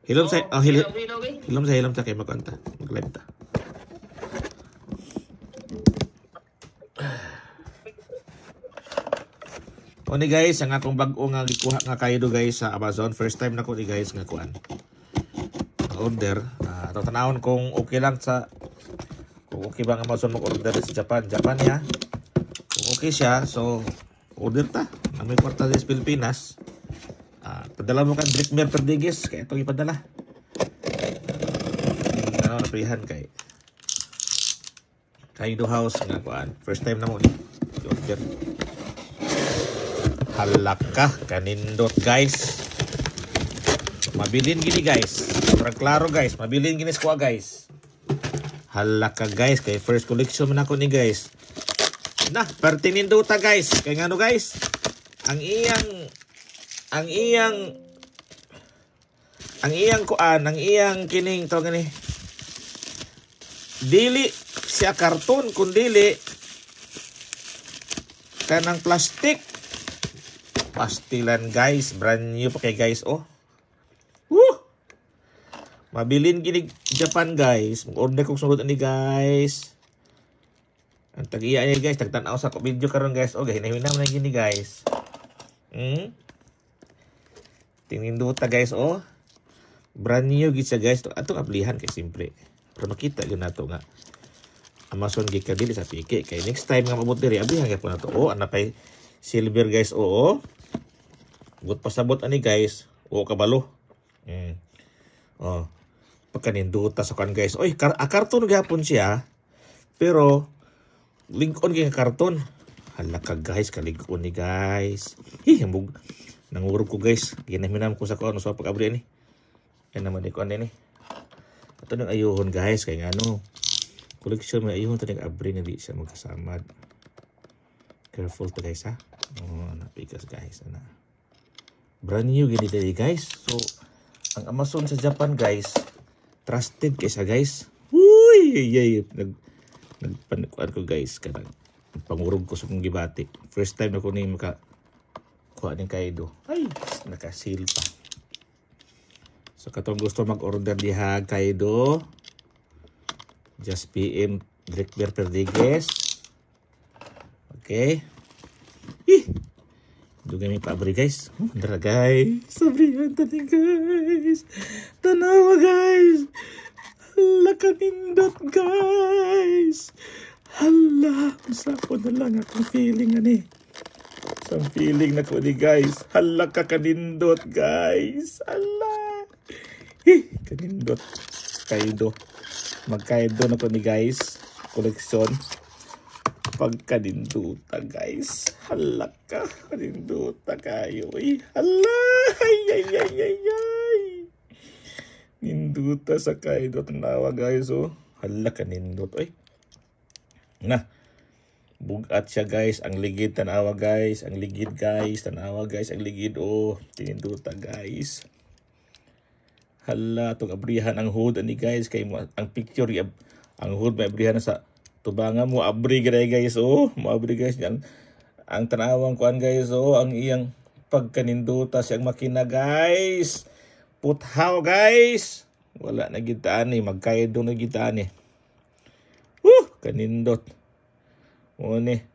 Hilom sa hilom sa kay magkanta. Mag-live ta. O ni guys, ang akong bag-o nga gikuha nga Kaido guys sa Amazon. First time na ko ni guys nga kuan. Order. Tanawon kung okay lang sa kung okay bang Amazon mag-order sa Japan. Japan ya. Kung okay siya, so order ta. May kwarta sa Pilipinas. Padala mo ka Drikmer Perdigis. Kaya ito ipadala. Naprihan kay Kaido House nga kuan. First time na mo ni order. Halaka kanindot guys. Mabilin gini guys. Para klaro guys, mabilin gini squad guys. Halaka guys, kay first collection man ako ni guys. Nah, pertinindota guys. Kay ngano guys? Ang iyang kining to gani. Dili siya karton kundi kanang plastic. Pastilan guys, brand new pa kay guys oh. Woo! Mabilin gini Japan guys. Mag-order kong sunod ani guys. Ang tag-iya niya guys, tagtanaw sa video karon guys. Oh, hinahinam na gini guys. Tinindota guys oh. Brand new gid siya guys. Atong aplihan kay simple. Pero makita gyud nato nga Amazon gid ka dili sa piki kay next time nga mabot diri ablihan gyud po nato. Oh, ana pay silver guys oo. But pasabot ani guys. O kabalo. Oh. Pagkaninduta sa kan guys. Oy, karton gyapon siya. Pero link on kay karton. Hala ka guys, kalig-on ni guys. Hambog nangurog ko guys. Ginaminam ko sa kuno sa pag-abri ni. Yan naman ni kuan ni. Ato nang ayuhon guys kay ngano. Collection may ayuhon tani abri nga di siya magkasamad. Careful to guys ha. Oh, napikas guys ana. Brand new gini dali guys. So ang Amazon sa Japan guys, trusted kaysa guys. Uy, yay, nagpanukuan ko guys kanang pangurog ko sa kong gibati. First time na ko ni maka kuha ning Kaido. Ay, naka-seal pa. So katong gusto mag-order diha Kaido, just PM Drikmer Perdigis. Okay. Dugay may paabri guys. Dara guys. Sabrihan tani guys. Tanawa guys. Hala kanindot guys. Hala. Usapo na lang akong feeling ani. Isang feeling na ko ni guys. Hala ka kanindot guys. Hala. Kanindot. Kaido. Mag-Kaido na ko ni guys. Koleksyon. Pagkaninduta guys. Hala ka. Kaninduta kayo. Hala. Ay. Ninduta sa Kaido. Tanawa guys oh. Hala kanindut. Ay. Na. Bugat siya guys. Ang ligid tanawa guys. Ang ligid guys. Tanawa guys. Ang ligid oh. Tininduta guys. Hala. Itong abrihan ang hood. Ani guys. Kay mo ang picture. Ang hood may abrihan sa tubangan mo abri guys oh, mo abri guys ang tanawang kuan guys oh, ang iyang pagkaninduta siyang makina guys. Puthaw guys. Wala na gitaan ni mag-Kaido na gitaan ni. Kanindot. Mo ni